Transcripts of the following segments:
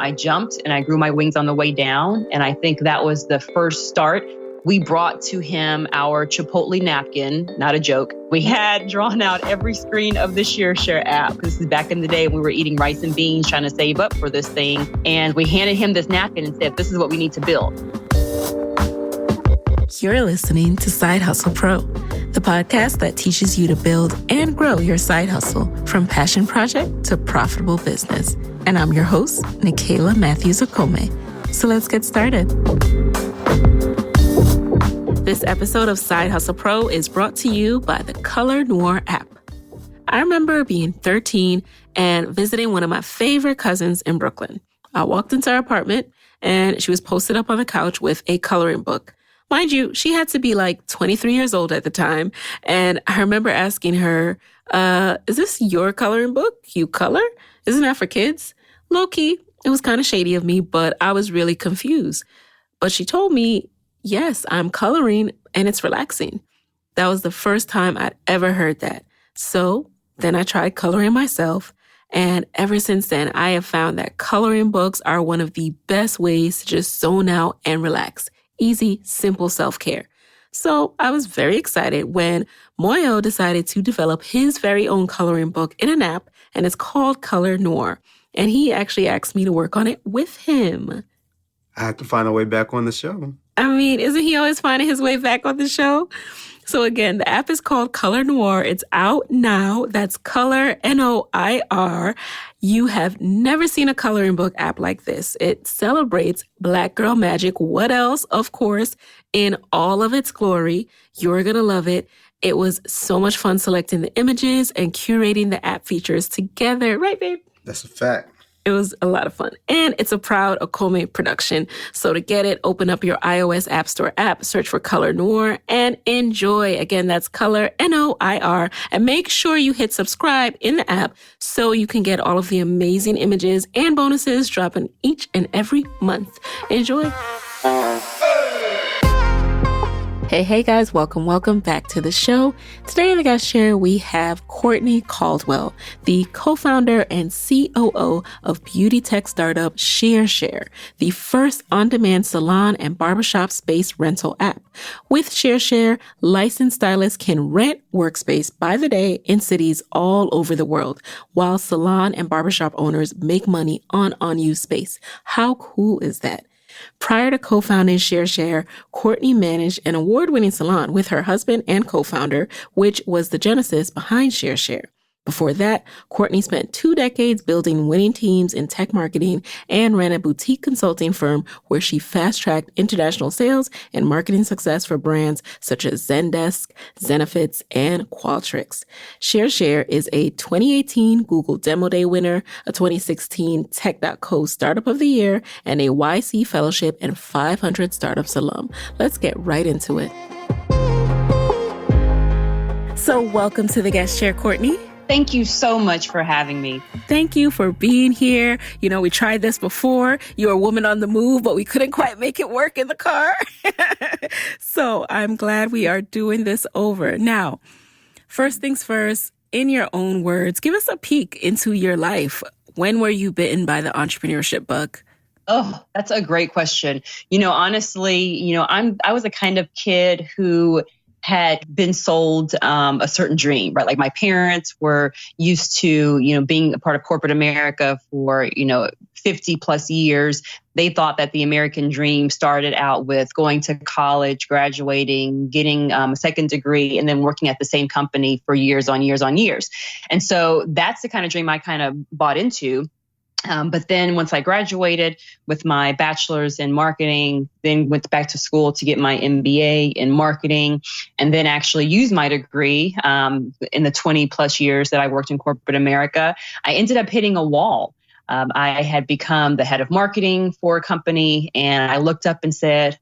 I jumped and I grew my wings on the way down. And I think that was the first start. We brought to him our Chipotle napkin, not a joke. We had drawn out every screen of the ShearShare app. This is back in the day when we were eating rice and beans, trying to save up for this thing. And we handed him this napkin and said, this is what we need to build. You're listening to Side Hustle Pro, the podcast that teaches you to build and grow your side hustle from passion project to profitable business. And I'm your host, Nicaila Matthews-Okome. So let's get started. This episode of Side Hustle Pro is brought to you by the Color Noir app. I remember being 13 and visiting one of my favorite cousins in Brooklyn. I walked into her apartment and she was posted up on the couch with a coloring book. Mind you, she had to be like 23 years old at the time. And I remember asking her, is this your coloring book? You color? Isn't that for kids? Low-key, it was kind of shady of me, but I was really confused. But she told me, yes, I'm coloring and it's relaxing. That was the first time I'd ever heard that. So then I tried coloring myself. And ever since then, I have found that coloring books are one of the best ways to just zone out and relax. Easy, simple self-care. So I was very excited when Moyo decided to develop his very own coloring book in an app, and it's called Color Noir. And he actually asked me to work on it with him. I have to find a way back on the show. I mean, isn't he always finding his way back on the show? So again, the app is called Color Noir. It's out now. That's Color, Noir. You have never seen a coloring book app like this. It celebrates Black girl magic. What else? Of course, in all of its glory. You're going to love it. It was so much fun selecting the images and curating the app features together. Right, babe? That's a fact. It was a lot of fun. And it's a proud Okome production. So to get it, open up your iOS App Store app, search for Color Noir, and enjoy. Again, that's Color, Noir. And make sure you hit subscribe in the app so you can get all of the amazing images and bonuses dropping each and every month. Enjoy. Hey guys, welcome back to the show. Today in the guest chair, we have Courtney Caldwell, the co-founder and COO of beauty tech startup ShearShare, the first on-demand salon and barbershop space rental app. With ShearShare, licensed stylists can rent workspace by the day in cities all over the world, while salon and barbershop owners make money on unused space. How cool is that? Prior to co-founding ShearShare, Courtney managed an award-winning salon with her husband and co-founder, which was the genesis behind ShearShare. Before that, Courtney spent 2 decades building winning teams in tech marketing and ran a boutique consulting firm where she fast-tracked international sales and marketing success for brands such as Zendesk, Zenefits, and Qualtrics. ShearShare is a 2018 Google Demo Day winner, a 2016 Tech.co Startup of the Year, and a YC Fellowship and 500 Startups alum. Let's get right into it. So welcome to the guest chair, Courtney. Thank you so much for having me. Thank you for being here. You know, we tried this before. You're a woman on the move, but we couldn't quite make it work in the car. So I'm glad we are doing this over. Now, first things first, in your own words, give us a peek into your life. When were you bitten by the entrepreneurship bug? Oh, that's a great question. Honestly, I was a kind of kid who had been sold a certain dream, right? Like my parents were used to, being a part of corporate America for, 50 plus years. They thought that the American dream started out with going to college, graduating, getting a second degree, and then working at the same company for years on years on years. And so that's the kind of dream I kind of bought into. But then once I graduated with my bachelor's in marketing, then went back to school to get my MBA in marketing, and then actually used my degree in the 20 plus years that I worked in corporate America, I ended up hitting a wall. I had become the head of marketing for a company, and I looked up and said,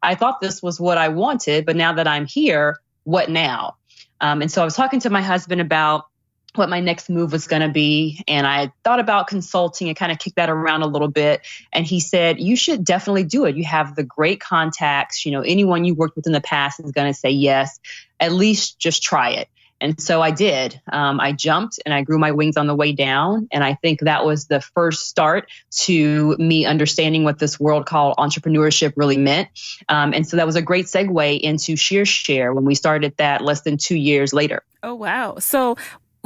I thought this was what I wanted, but now that I'm here, what now? And so I was talking to my husband about what my next move was going to be. And I thought about consulting and kind of kicked that around a little bit. And he said, you should definitely do it. You have the great contacts. Anyone you worked with in the past is going to say yes, at least just try it. And so I did. I jumped and I grew my wings on the way down. And I think that was the first start to me understanding what this world called entrepreneurship really meant. And so that was a great segue into ShearShare when we started that less than 2 years later. Oh, wow. So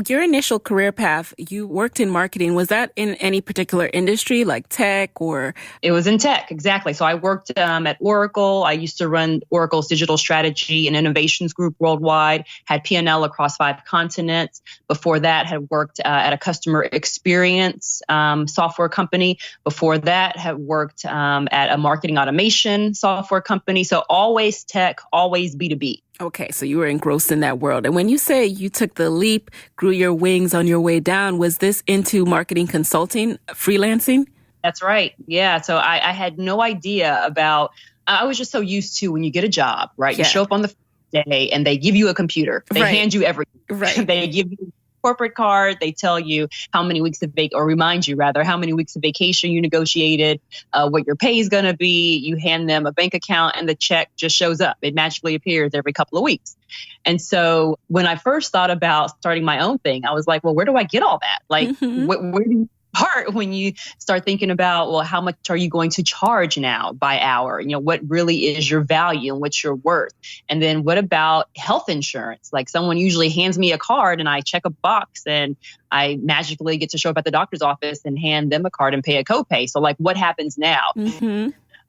your initial career path, you worked in marketing. Was that in any particular industry like tech or? It was in tech, exactly. So I worked at Oracle. I used to run Oracle's digital strategy and innovations group worldwide, had P&L across 5 continents. Before that, had worked at a customer experience software company. Before that, had worked at a marketing automation software company. So always tech, always B2B. Okay, so you were engrossed in that world. And when you say you took the leap, grew your wings on your way down, was this into marketing consulting, freelancing? That's right. Yeah. So I had no idea about, I was just so used to when you get a job, right? Yeah. You show up on the first day and they give you a computer. They hand you everything. Right. They give you corporate card. They tell you how many weeks of or remind you rather, how many weeks of vacation you negotiated, what your pay is going to be. You hand them a bank account and the check just shows up. It magically appears every couple of weeks. And so when I first thought about starting my own thing, I was like, well, where do I get all that? Like, where do you start when you start thinking about, well, how much are you going to charge now by hour? You know, what really is your value and what's your worth? And then what about health insurance? Like someone usually hands me a card and I check a box and I magically get to show up at the doctor's office and hand them a card and pay a copay. So like, what happens now?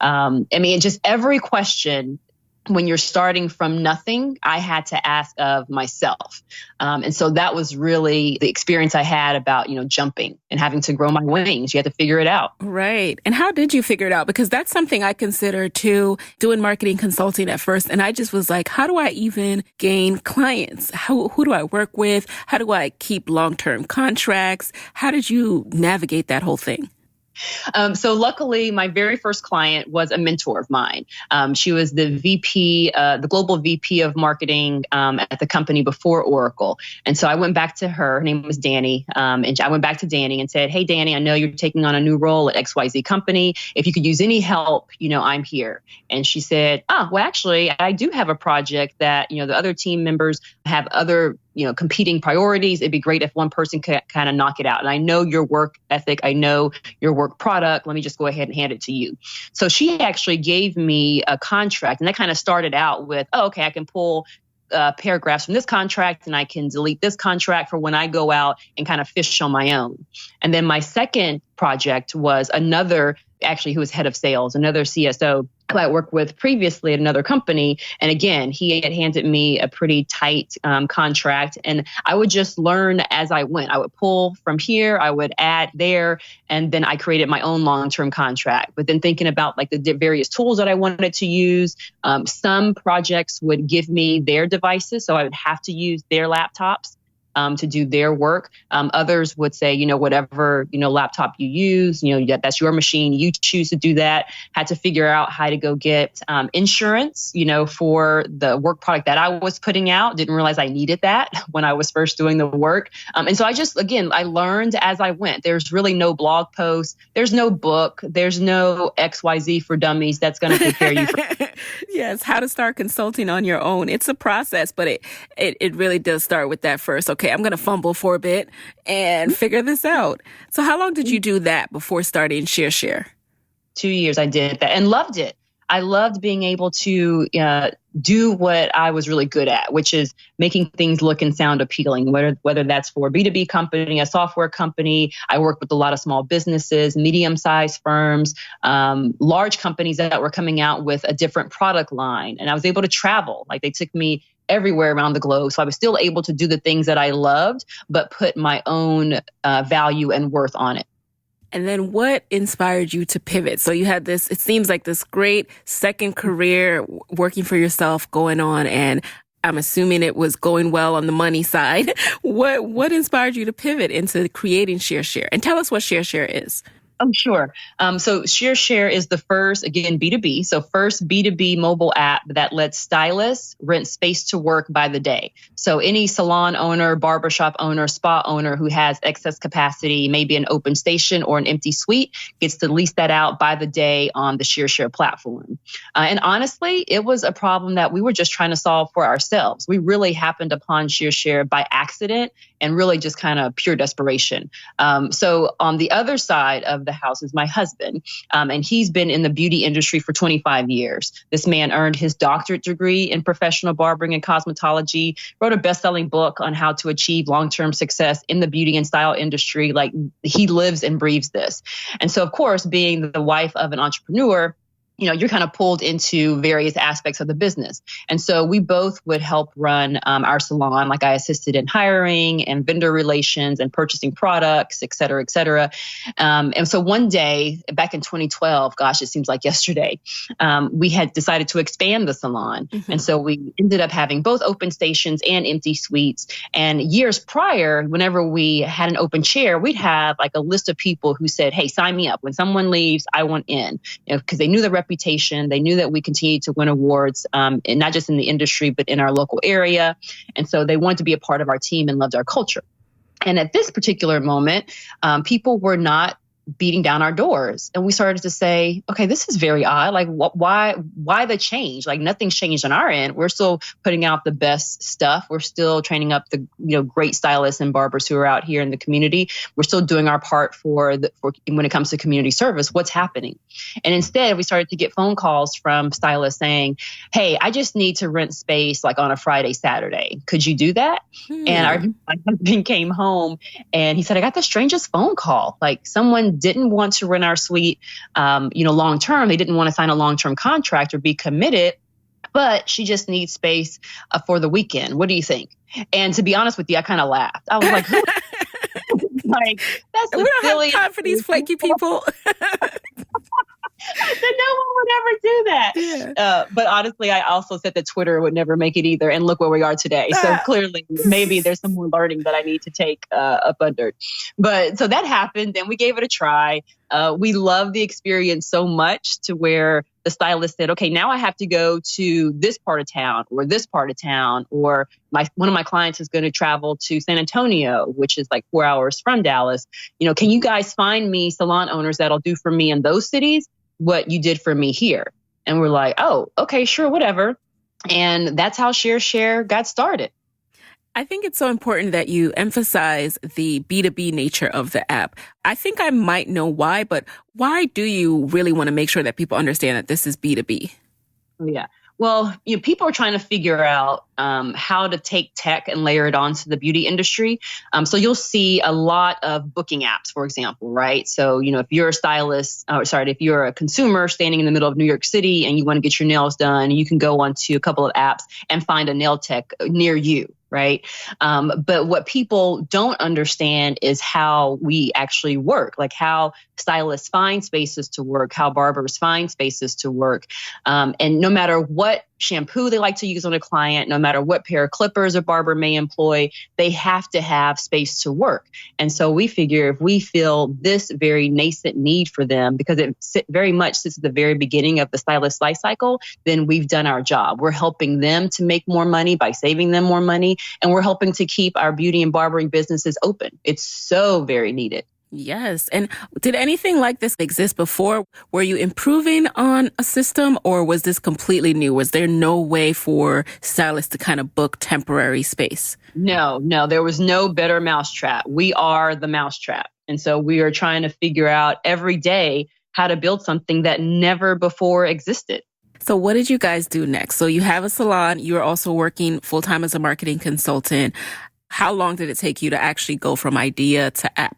I mean, just every question. When you're starting from nothing, I had to ask of myself. And so that was really the experience I had about, jumping and having to grow my wings. You had to figure it out. Right. And how did you figure it out? Because that's something I consider too, doing marketing consulting at first. And I just was like, how do I even gain clients? Who do I work with? How do I keep long-term contracts? How did you navigate that whole thing? So luckily, my very first client was a mentor of mine. She was the VP, the global VP of marketing at the company before Oracle. And so I went back to her. Her name was Danny. And I went back to Danny and said, hey, Danny, I know you're taking on a new role at XYZ company. If you could use any help, I'm here. And she said, well, actually, I do have a project that, the other team members have other competing priorities. It'd be great if one person could kind of knock it out. And I know your work ethic. I know your work product. Let me just go ahead and hand it to you. So she actually gave me a contract. And that kind of started out with, okay, I can pull paragraphs from this contract and I can delete this contract for when I go out and kind of fish on my own. And then my second project was another, actually, who was head of sales, another CSO who I worked with previously at another company. And again, he had handed me a pretty tight contract and I would just learn as I went. I would pull from here, I would add there, and then I created my own long-term contract. But then thinking about like the various tools that I wanted to use, some projects would give me their devices. So I would have to use their laptops to do their work. Others would say, whatever, laptop you use, that's your machine. You choose to do that. Had to figure out how to go get insurance, for the work product that I was putting out. Didn't realize I needed that when I was first doing the work. And so I learned as I went. There's really no blog post. There's no book. There's no XYZ for dummies that's going to prepare you for Yes, how to start consulting on your own. It's a process, but it really does start with that first. Okay, I'm going to fumble for a bit and figure this out. So how long did you do that before starting ShearShare? 2 years I did that and loved it. I loved being able to do what I was really good at, which is making things look and sound appealing, whether that's for a B2B company, a software company. I work with a lot of small businesses, medium-sized firms, large companies that were coming out with a different product line. And I was able to travel. Like they took me everywhere around the globe. So I was still able to do the things that I loved, but put my own value and worth on it. And then what inspired you to pivot? So you had this, it seems like this great second career working for yourself going on, and I'm assuming it was going well on the money side. What inspired you to pivot into creating ShearShare? And tell us what ShearShare is. Oh, sure. So ShearShare is the first, again, B2B. So first B2B mobile app that lets stylists rent space to work by the day. So any salon owner, barbershop owner, spa owner who has excess capacity, maybe an open station or an empty suite, gets to lease that out by the day on the ShearShare platform. And honestly, it was a problem that we were just trying to solve for ourselves. We really happened upon ShearShare by accident and really just kind of pure desperation. So on the other side of the house is my husband, and he's been in the beauty industry for 25 years. This man earned his doctorate degree in professional barbering and cosmetology, wrote a best-selling book on how to achieve long-term success in the beauty and style industry. Like, he lives and breathes this. And so, of course, being the wife of an entrepreneur, you're kind of pulled into various aspects of the business. And so we both would help run our salon. Like, I assisted in hiring and vendor relations and purchasing products, et cetera, et cetera. And so one day back in 2012, gosh, it seems like yesterday, we had decided to expand the salon. Mm-hmm. And so we ended up having both open stations and empty suites. And years prior, whenever we had an open chair, we'd have like a list of people who said, hey, sign me up. When someone leaves, I want in, because they knew the reputation. They knew that we continued to win awards, and not just in the industry, but in our local area. And so they wanted to be a part of our team and loved our culture. And at this particular moment, people were not beating down our doors. And we started to say, okay, this is very odd. Like, why the change? Like, nothing's changed on our end. We're still putting out the best stuff. We're still training up the great stylists and barbers who are out here in the community. We're still doing our part for when it comes to community service. What's happening? And instead, we started to get phone calls from stylists saying, hey, I just need to rent space like on a Friday, Saturday. Could you do that? And my husband came home and he said, I got the strangest phone call. Like, someone didn't want to rent our suite, long term. They didn't want to sign a long-term contract or be committed, but she just needs space for the weekend. What do you think? And to be honest with you, I kind of laughed. I was like, like, that's we don't have time for these flaky people. I said, no one would ever do that. Yeah. But honestly, I also said that Twitter would never make it either. And look where we are today. So clearly, maybe there's some more learning that I need to take up under. But so that happened and we gave it a try. We loved the experience so much to where the stylist said, okay, now I have to go to this part of town or this part of town, or one of my clients is going to travel to San Antonio, which is like 4 hours from Dallas. Can you guys find me salon owners that'll do for me in those cities what you did for me here? And we're like, oh, okay, sure, whatever. And that's how ShearShare got started. I think it's so important that you emphasize the B2B nature of the app. I think I might know why, but why do you really want to make sure that people understand that this is B2B? Yeah. Well, people are trying to figure out how to take tech and layer it onto the beauty industry. So you'll see a lot of booking apps, for example, right? So, if you're a stylist, if you're a consumer standing in the middle of New York City and you want to get your nails done, you can go onto a couple of apps and find a nail tech near you. Right. But what people don't understand is how we actually work, like how stylists find spaces to work, how barbers find spaces to work. And no matter what shampoo they like to use on a client, no matter what pair of clippers a barber may employ, they have to have space to work. And so we figure if we fill this very nascent need for them, because it very much sits at the very beginning of the stylist life cycle, then we've done our job. We're helping them to make more money by saving them more money. And we're helping to keep our beauty and barbering businesses open. It's so very needed. Yes. And did anything like this exist before? Were you improving on a system or was this completely new? Was there no way for stylists to kind of book temporary space? No, there was no better mousetrap. We are the mousetrap. And so we are trying to figure out every day how to build something that never before existed. So what did you guys do next? So you have a salon. You're also working full-time as a marketing consultant. How long did it take you to actually go from idea to app?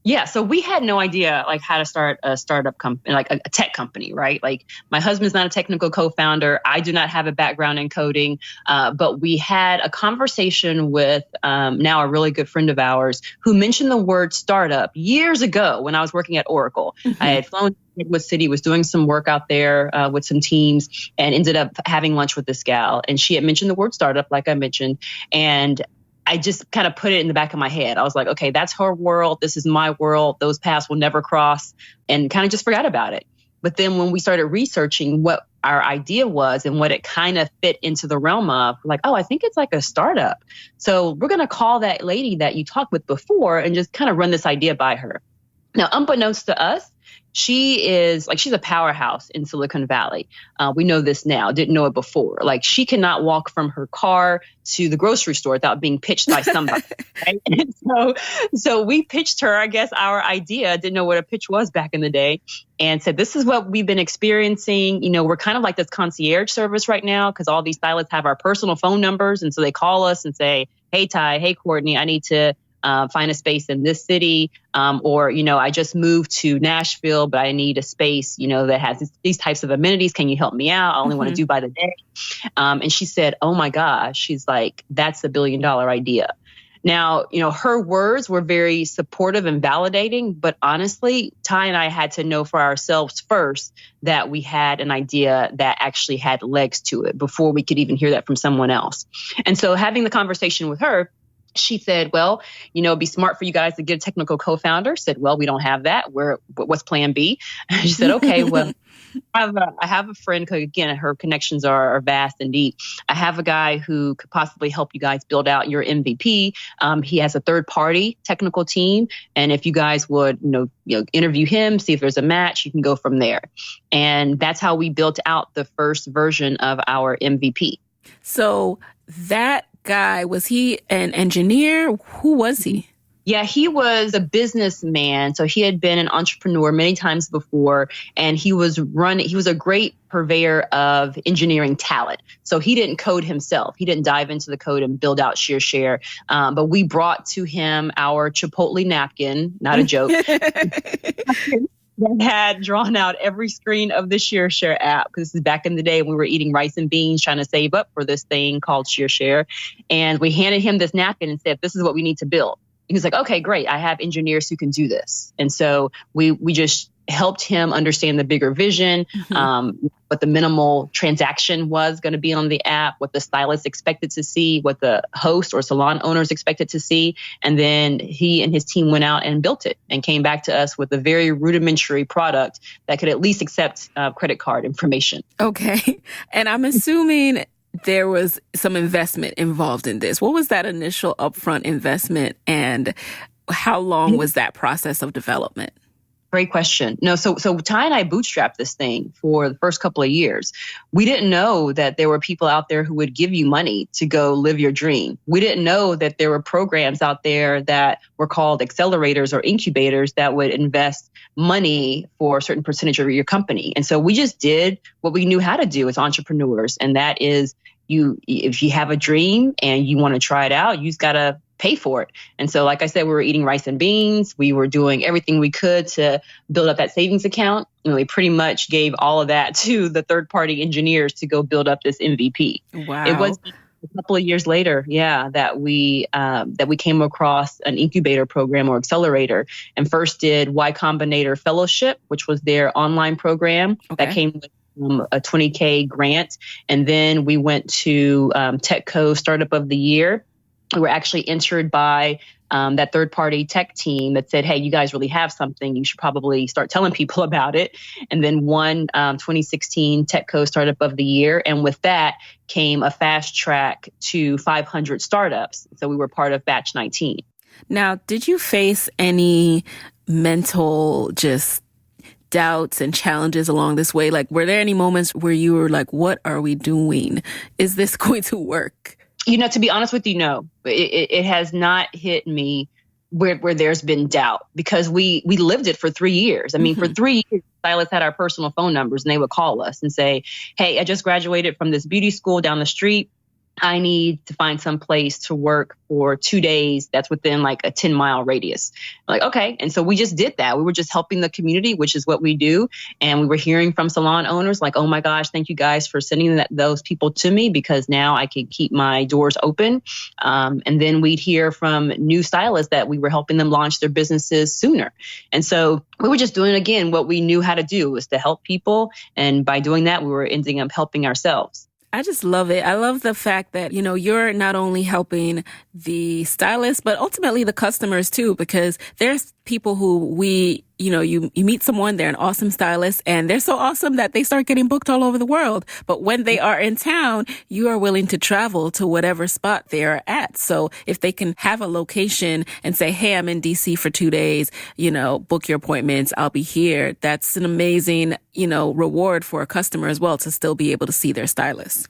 Yeah, so we had no idea like how to start a startup company, like a tech company, right? Like my husband's not a technical co-founder. I do not have a background in coding, but we had a conversation with now a really good friend of ours who mentioned the word startup years ago when I was working at Oracle. Mm-hmm. I had flown to City, was doing some work out there with some teams and ended up having lunch with this gal. And she had mentioned the word startup, like I mentioned. And I just kind of put it in the back of my head. I was like, okay, that's her world. This is my world. Those paths will never cross, and kind of just forgot about it. But then when we started researching what our idea was and what it kind of fit into the realm of, like, oh, I think it's like a startup. So we're going to call that lady that you talked with before and just kind of run this idea by her. Now, unbeknownst to us, she's a powerhouse in Silicon Valley. We know this now, didn't know it before. Like, she cannot walk from her car to the grocery store without being pitched by somebody. Right? And so we pitched her, I guess, our idea, didn't know what a pitch was back in the day, and said, this is what we've been experiencing. We're kind of like this concierge service right now because all these stylists have our personal phone numbers. And so they call us and say, hey, Ty, hey, Courtney, I need to find a space in this city, or, I just moved to Nashville, but I need a space, that has these types of amenities. Can you help me out? I only want to do by the day. And she said, oh my gosh, she's like, that's $1 billion idea. Now, her words were very supportive and validating, but honestly, Ty and I had to know for ourselves first that we had an idea that actually had legs to it before we could even hear that from someone else. And so having the conversation with her, she said, well, it'd be smart for you guys to get a technical co-founder. Said, well, we don't have that. What's plan B? She said, okay, well, I have a friend, because again, her connections are vast and deep. I have a guy who could possibly help you guys build out your MVP. He has a third-party technical team. And if you guys would, interview him, see if there's a match, you can go from there. And that's how we built out the first version of our MVP. So that guy, was he an engineer? Who was he? Yeah, he was a businessman. So he had been an entrepreneur many times before, and he was a great purveyor of engineering talent. So he didn't code himself. He didn't dive into the code and build out ShearShare. But we brought to him our Chipotle napkin, not a joke. That had drawn out every screen of the ShearShare app, because this is back in the day when we were eating rice and beans trying to save up for this thing called ShearShare. And we handed him this napkin and said, this is what we need to build. He was like, okay, great. I have engineers who can do this. And so we just helped him understand the bigger vision, what the minimal transaction was going to be on the app, what the stylist expected to see, what the host or salon owners expected to see. And then he and his team went out and built it and came back to us with a very rudimentary product that could at least accept credit card information. Okay. And I'm assuming there was some investment involved in this. What was that initial upfront investment, and how long was that process of development? Great question. No, so Ty and I bootstrapped this thing for the first couple of years. We didn't know that there were people out there who would give you money to go live your dream. We didn't know that there were programs out there that were called accelerators or incubators that would invest money for a certain percentage of your company. And so we just did what we knew how to do as entrepreneurs. And that is, if you have a dream and you want to try it out, you just got to pay for it. And so, like I said, we were eating rice and beans. We were doing everything we could to build up that savings account. And we pretty much gave all of that to the third-party engineers to go build up this MVP. Wow. It was a couple of years later, that we came across an incubator program or accelerator, and first did Y Combinator Fellowship, which was their online program that came with a $20K grant. And then we went to TechCo Startup of the Year. We were actually entered by that third-party tech team that said, hey, you guys really have something. You should probably start telling people about it. And then won 2016 TechCo Startup of the Year. And with that came a fast track to 500 startups. So we were part of Batch 19. Now, did you face any mental doubts and challenges along this way? Like, were there any moments where you were like, what are we doing? Is this going to work? To be honest with you, no, it has not hit me where there's been doubt, because we lived it for 3 years. I mean, for 3 years, stylists had our personal phone numbers and they would call us and say, hey, I just graduated from this beauty school down the street. I need to find some place to work for 2 days that's within like a 10-mile radius. Like, okay. And so we just did that. We were just helping the community, which is what we do. And we were hearing from salon owners like, oh my gosh, thank you guys for sending those people to me, because now I can keep my doors open. And then we'd hear from new stylists that we were helping them launch their businesses sooner. And so we were just doing, again, what we knew how to do, was to help people. And by doing that, we were ending up helping ourselves. I just love it. I love the fact that, you're not only helping the stylists, but ultimately the customers too, because there's people who you meet someone, they're an awesome stylist and they're so awesome that they start getting booked all over the world. But when they are in town, you are willing to travel to whatever spot they are at. So if they can have a location and say, hey, I'm in DC for 2 days, book your appointments, I'll be here. That's an amazing, reward for a customer as well to still be able to see their stylist.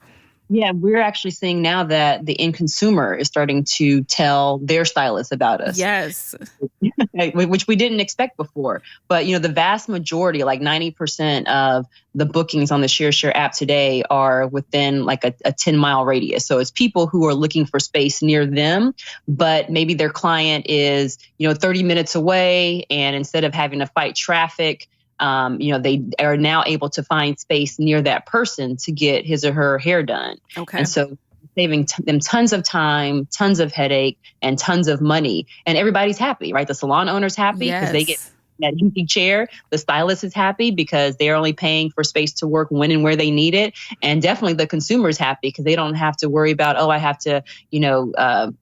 Yeah, we're actually seeing now that the end consumer is starting to tell their stylist about us. Yes. Which we didn't expect before. But, the vast majority, like 90% of the bookings on the ShearShare app today are within like a 10-mile radius. So it's people who are looking for space near them, but maybe their client is, 30 minutes away. And instead of having to fight traffic, they are now able to find space near that person to get his or her hair done. Okay. And so saving them tons of time, tons of headache, and tons of money. And everybody's happy, right? The salon owner's happy because they get that empty chair. The stylist is happy because they're only paying for space to work when and where they need it. And definitely the consumer's happy because they don't have to worry about, I have to,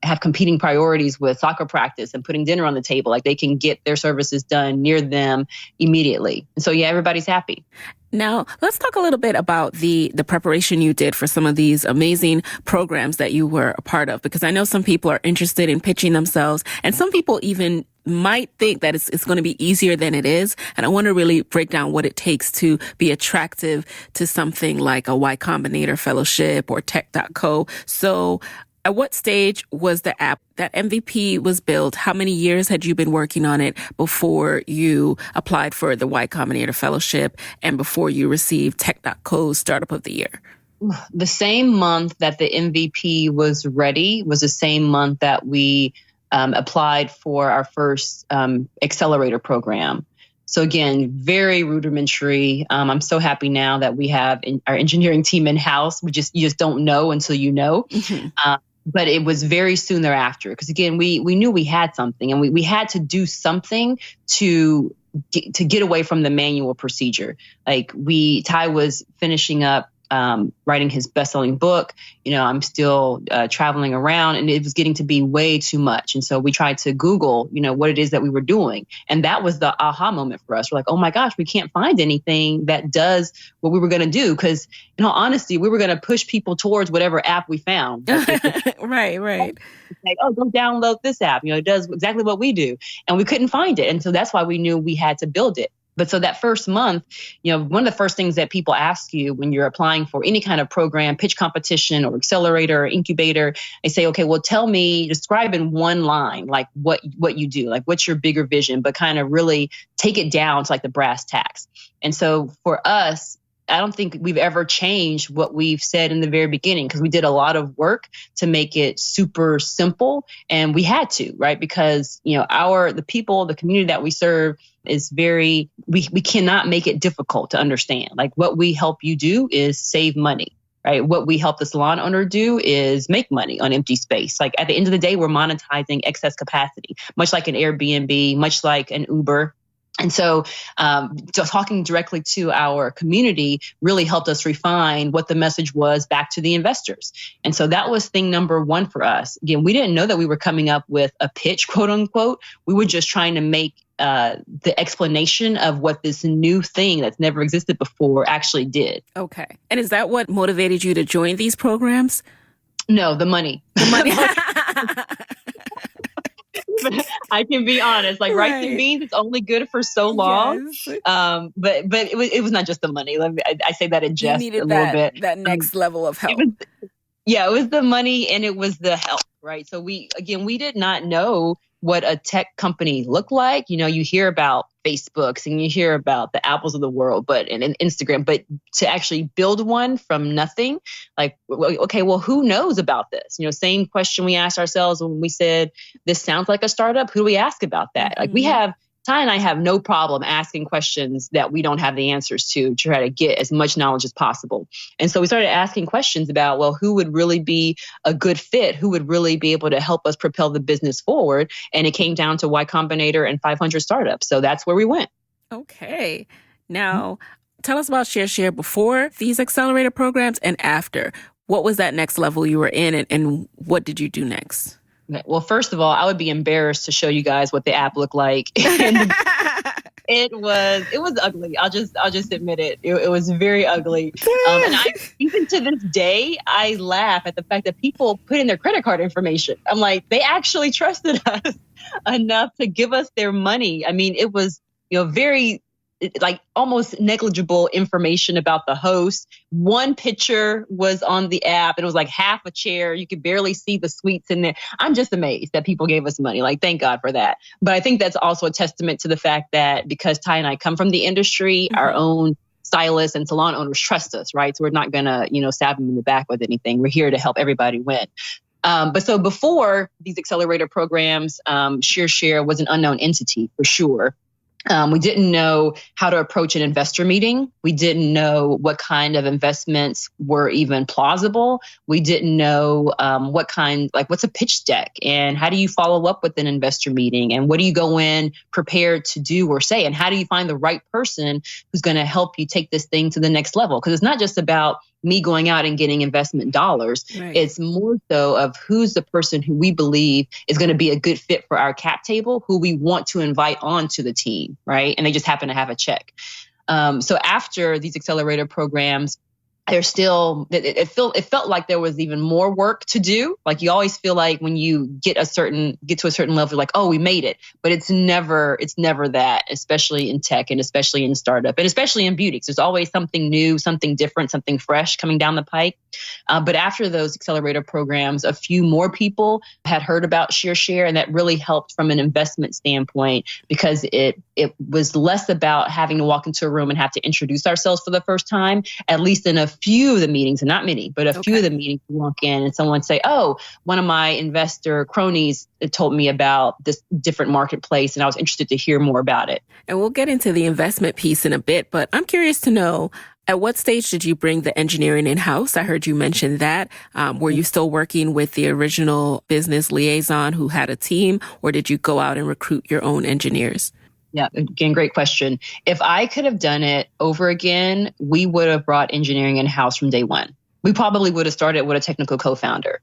have competing priorities with soccer practice and putting dinner on the table. Like they can get their services done near them immediately. And so, everybody's happy. Now, let's talk a little bit about the preparation you did for some of these amazing programs that you were a part of, because I know some people are interested in pitching themselves and some people even might think that it's going to be easier than it is. And I want to really break down what it takes to be attractive to something like a Y Combinator fellowship or tech.co. So at what stage was the app that MVP was built? How many years had you been working on it before you applied for the Y Combinator fellowship and before you received tech.co's Startup of the Year? The same month that the MVP was ready was the same month that we applied for our first accelerator program. So again, very rudimentary. I'm so happy now that we have our engineering team in-house. You just don't know until you know. Mm-hmm. But it was very soon thereafter because again, we knew we had something and we had to do something to get away from the manual procedure. Like Ty was finishing up writing his best-selling book. I'm still traveling around and it was getting to be way too much. And so we tried to Google, what it is that we were doing. And that was the aha moment for us. We're like, oh my gosh, we can't find anything that does what we were going to do. Because in all honesty, we were going to push people towards whatever app we found. Right. Like, go download this app. It does exactly what we do. And we couldn't find it. And so that's why we knew we had to build it. But so that first month, one of the first things that people ask you when you're applying for any kind of program, pitch competition or accelerator or incubator, they say, okay, well, describe in one line, like what you do, like what's your bigger vision, but kind of really take it down to like the brass tacks. And so for us, I don't think we've ever changed what we've said in the very beginning because we did a lot of work to make it super simple. And we had to, right? Because, the people, the community that we serve is we cannot make it difficult to understand. Like what we help you do is save money, right? What we help the salon owner do is make money on empty space. Like at the end of the day, we're monetizing excess capacity, much like an Airbnb, much like an Uber. And so just talking directly to our community really helped us refine what the message was back to the investors. And so that was thing number one for us. Again, we didn't know that we were coming up with a pitch, quote unquote. We were just trying to make the explanation of what this new thing that's never existed before actually did. Okay. And is that what motivated you to join these programs? No, the money. I can be honest, like rice and beans, it's only good for so long. Yes. But it was not just the money. I say that in jest a little bit. That next level of help. It was the money and it was the help, right? So we did not know what a tech company looked like. You hear about Facebooks and you hear about the Apples of the world, and Instagram, but to actually build one from nothing, like, okay, well, who knows about this? Same question we asked ourselves when we said, this sounds like a startup. Who do we ask about that? Mm-hmm. Like Ty and I have no problem asking questions that we don't have the answers to try to get as much knowledge as possible. And so we started asking questions about, well, who would really be a good fit? Who would really be able to help us propel the business forward? And it came down to Y Combinator and 500 startups. So that's where we went. Okay. Now, Tell us about ShearShare before these accelerator programs and after. What was that next level you were in, and what did you do next? Well, first of all, I would be embarrassed to show you guys what the app looked like. It was ugly. I'll just admit it. It was very ugly. And even to this day, I laugh at the fact that people put in their credit card information. I'm like, they actually trusted us enough to give us their money. I mean, it was, very like almost negligible information about the host. One picture was on the app and it was like half a chair. You could barely see the suites in there. I'm just amazed that people gave us money. Like, thank God for that. But I think that's also a testament to the fact that because Ty and I come from the industry, our own stylists and salon owners trust us, right? So we're not going to, stab them in the back with anything. We're here to help everybody win. But so before these accelerator programs, ShearShare was an unknown entity for sure. We didn't know how to approach an investor meeting. We didn't know what kind of investments were even plausible. We didn't know what's a pitch deck and how do you follow up with an investor meeting and what do you go in prepared to do or say and how do you find the right person who's going to help you take this thing to the next level? Because it's not just about me going out and getting investment dollars. Right. It's more so of who's the person who we believe is going to be a good fit for our cap table, who we want to invite onto the team, right? And they just happen to have a check. So after these accelerator programs, there's still, it felt like there was even more work to do. Like you always feel like when you get to a certain level, like, oh, we made it. But it's never that, especially in tech and especially in startup and especially in beauty. There's always something new, something different, something fresh coming down the pike. But after those accelerator programs, a few more people had heard about ShearShare, and that really helped from an investment standpoint because it was less about having to walk into a room and have to introduce ourselves for the first time, at least in a few of the meetings, and not many, but a few of the meetings you walk in and someone say, oh, one of my investor cronies told me about this different marketplace and I was interested to hear more about it. And we'll get into the investment piece in a bit, but I'm curious to know, at what stage did you bring the engineering in-house? I heard you mention that. Were you still working with the original business liaison who had a team, or did you go out and recruit your own engineers? Yeah, again, great question. If I could have done it over again, we would have brought engineering in-house from day one. We probably would have started with a technical co-founder.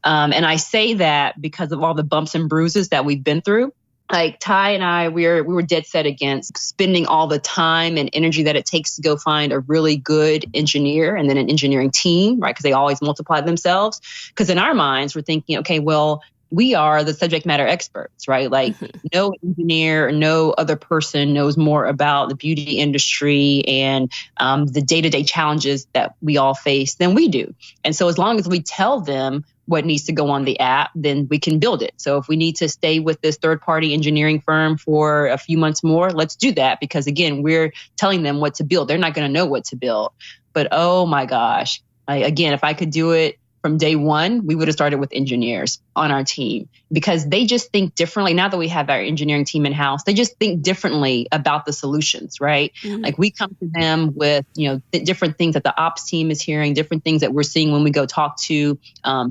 And I say that because of all the bumps and bruises that we've been through. Like Ty and I, we were dead set against spending all the time and energy that it takes to go find a really good engineer and then an engineering team, right? Because they always multiply themselves. Because in our minds, we're thinking, okay, well, we are the subject matter experts, right? Like no engineer, no other person knows more about the beauty industry and the day-to-day challenges that we all face than we do. And so as long as we tell them what needs to go on the app, then we can build it. So if we need to stay with this third-party engineering firm for a few months more, let's do that. Because again, we're telling them what to build. They're not going to know what to build. But oh my gosh, again, if I could do it from day one, we would have started with engineers on our team because they just think differently. Now that we have our engineering team in-house, they just think differently about the solutions, right? Mm-hmm. Like we come to them with, different things that the ops team is hearing, different things that we're seeing when we go talk to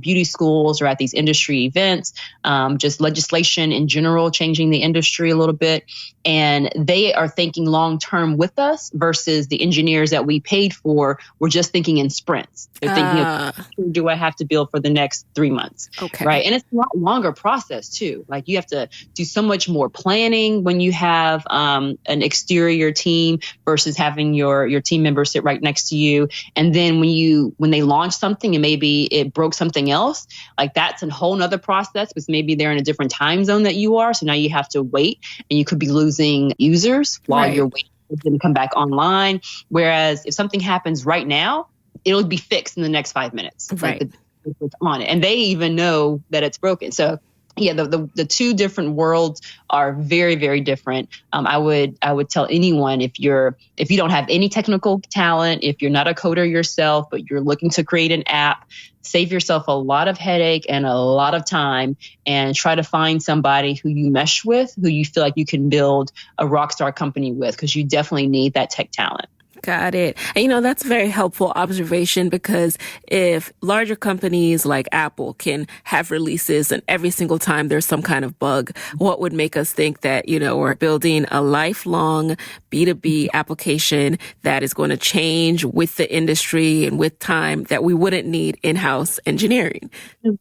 beauty schools or at these industry events, just legislation in general, changing the industry a little bit. And they are thinking long-term with us versus the engineers that we paid for were just thinking in sprints. They're thinking, do I have to build for the next 3 months? Okay. Right. And it's a lot longer process too. Like you have to do so much more planning when you have an exterior team versus having your team members sit right next to you. And then when they launch something and maybe it broke something else, like that's a whole nother process because maybe they're in a different time zone that you are. So now you have to wait and you could be losing users while you're waiting for them to come back online. Whereas if something happens right now, it'll be fixed in the next 5 minutes. Right. Like on it. And they even know that it's broken. So yeah, the two different worlds are very, very different. I would tell anyone if you don't have any technical talent, if you're not a coder yourself, but you're looking to create an app, save yourself a lot of headache and a lot of time and try to find somebody who you mesh with, who you feel like you can build a rock star company with, because you definitely need that tech talent. Got it. And that's a very helpful observation, because if larger companies like Apple can have releases and every single time there's some kind of bug, what would make us think that, we're building a lifelong B2B application that is going to change with the industry and with time, that we wouldn't need in-house engineering?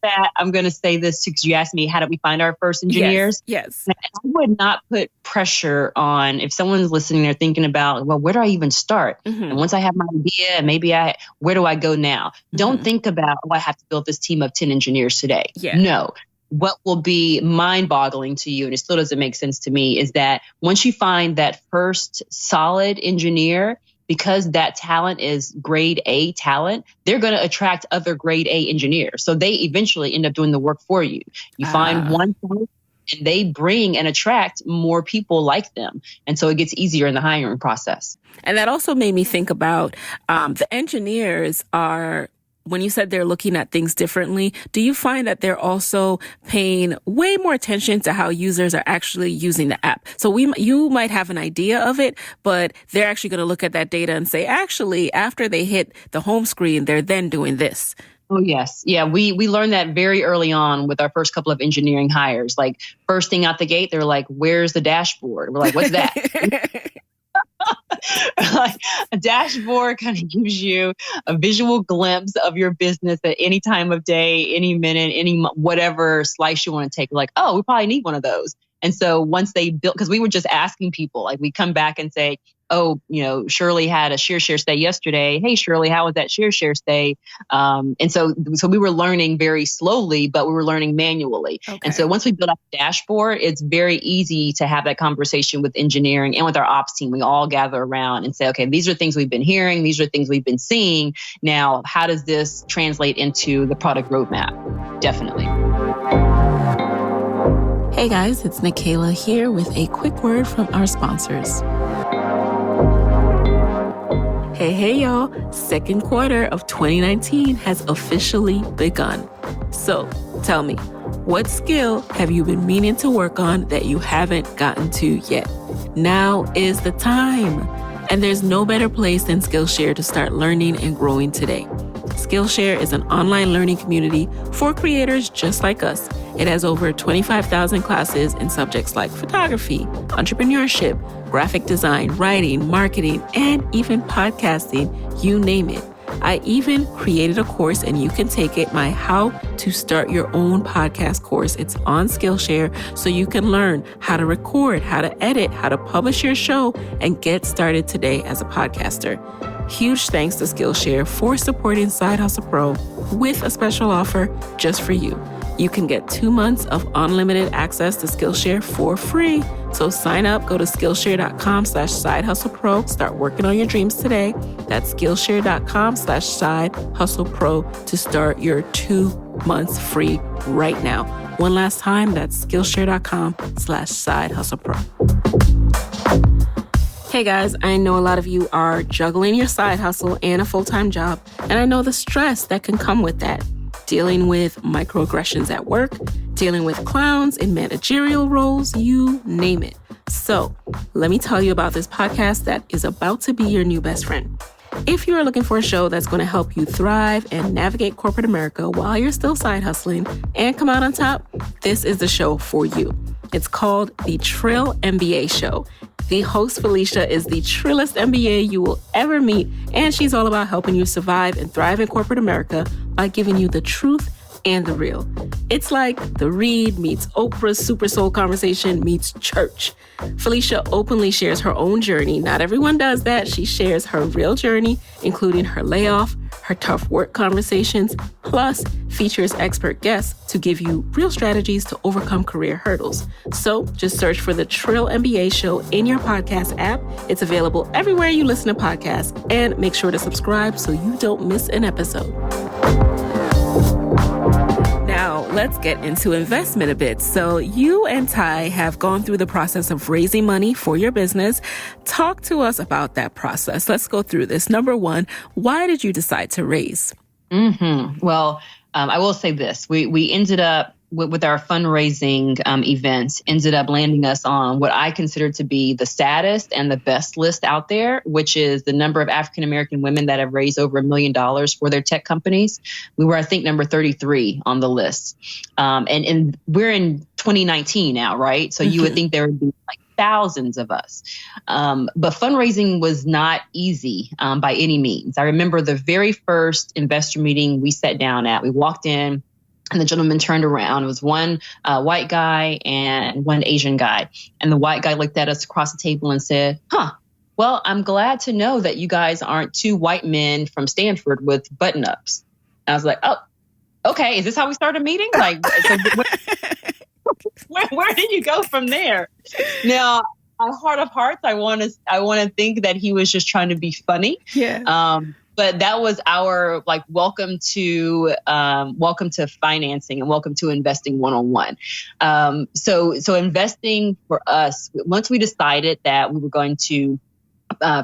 That I'm going to say this too, because you asked me, how did we find our first engineers? Yes. I would not put pressure on, if someone's listening, they're thinking about, well, where do I even start? And once I have my idea, where do I go now? Don't think about, I have to build this team of 10 engineers today. Yeah. No. What will be mind-boggling to you, and it still doesn't make sense to me, is that once you find that first solid engineer, because that talent is grade A talent, they're going to attract other grade A engineers. So they eventually end up doing the work for you. You find one person, and they bring and attract more people like them. And so it gets easier in the hiring process. And that also made me think about the engineers are, when you said they're looking at things differently, do you find that they're also paying way more attention to how users are actually using the app? So you might have an idea of it, but they're actually going to look at that data and say, actually, after they hit the home screen, they're then doing this. Oh, yes. Yeah, we learned that very early on with our first couple of engineering hires. Like, first thing out the gate, they're like, where's the dashboard? We're like, what's that? Like, a dashboard kind of gives you a visual glimpse of your business at any time of day, any minute, whatever slice you want to take. Like, oh, we probably need one of those. And so once they built, because we were just asking people, like, we come back and say, oh, Shirley had a ShearShare stay yesterday. Hey, Shirley, how was that ShearShare stay? And so we were learning very slowly, but we were learning manually. Okay. And so once we built up the dashboard, it's very easy to have that conversation with engineering and with our ops team. We all gather around and say, okay, these are things we've been hearing. These are things we've been seeing. Now, how does this translate into the product roadmap? Definitely. Hey guys, it's Nikayla here with a quick word from our sponsors. Hey y'all, second quarter of 2019 has officially begun. So tell me, what skill have you been meaning to work on that you haven't gotten to yet? Now is the time. And there's no better place than Skillshare to start learning and growing today. Skillshare is an online learning community for creators just like us. It has over 25,000 classes in subjects like photography, entrepreneurship, graphic design, writing, marketing, and even podcasting, you name it. I even created a course, and you can take it, my How to Start Your Own Podcast course. It's on Skillshare, so you can learn how to record, how to edit, how to publish your show, and get started today as a podcaster. Huge thanks to Skillshare for supporting Side Hustle Pro with a special offer just for you. You can get 2 months of unlimited access to Skillshare for free. So sign up, go to Skillshare.com/sidehustlepro, start working on your dreams today. That's Skillshare.com/sidehustlepro to start your 2 months free right now. One last time, that's Skillshare.com/sidehustlepro. Hey guys, I know a lot of you are juggling your side hustle and a full-time job, and I know the stress that can come with that. Dealing with microaggressions at work, dealing with clowns in managerial roles, you name it. So let me tell you about this podcast that is about to be your new best friend. If you are looking for a show that's going to help you thrive and navigate corporate America while you're still side hustling and come out on top, this is the show for you. It's called the Trill MBA Show. The host, Felicia, is the trillest MBA you will ever meet, and she's all about helping you survive and thrive in corporate America by giving you the truth and the real. It's like The Read meets Oprah's Super Soul Conversation meets church. Felicia openly shares her own journey. Not everyone does that. She shares her real journey, including her layoff, her tough work conversations, plus features expert guests to give you real strategies to overcome career hurdles. So just search for the Trill MBA Show in your podcast app. It's available everywhere you listen to podcasts, and make sure to subscribe so you don't miss an episode. Now, let's get into investment a bit. So you and Ty have gone through the process of raising money for your business. Talk to us about that process. Let's go through this. Number one, why did you decide to raise? Well, I will say this. We ended up with our fundraising events ended up landing us on what I consider to be the saddest and the best list out there, which is the number of African-American women that have raised over $1 million for their tech companies. We were, I think, number 33 on the list. And we're in 2019 now, right? So you would think there would be like thousands of us. But fundraising was not easy by any means. I remember the very first investor meeting we sat down at. We walked in and the gentleman turned around. It was one white guy and one Asian guy. And the white guy looked at us across the table and said, well, I'm glad to know that you guys aren't two white men from Stanford with button-ups. And I was like, oh, okay. Is this how we start a meeting? Like, so where did you go from there? Now, my heart of hearts, I want to think that he was just trying to be funny. Yeah. But that was our welcome to financing and welcome to investing one-on-one. So investing for us, once we decided that we were going to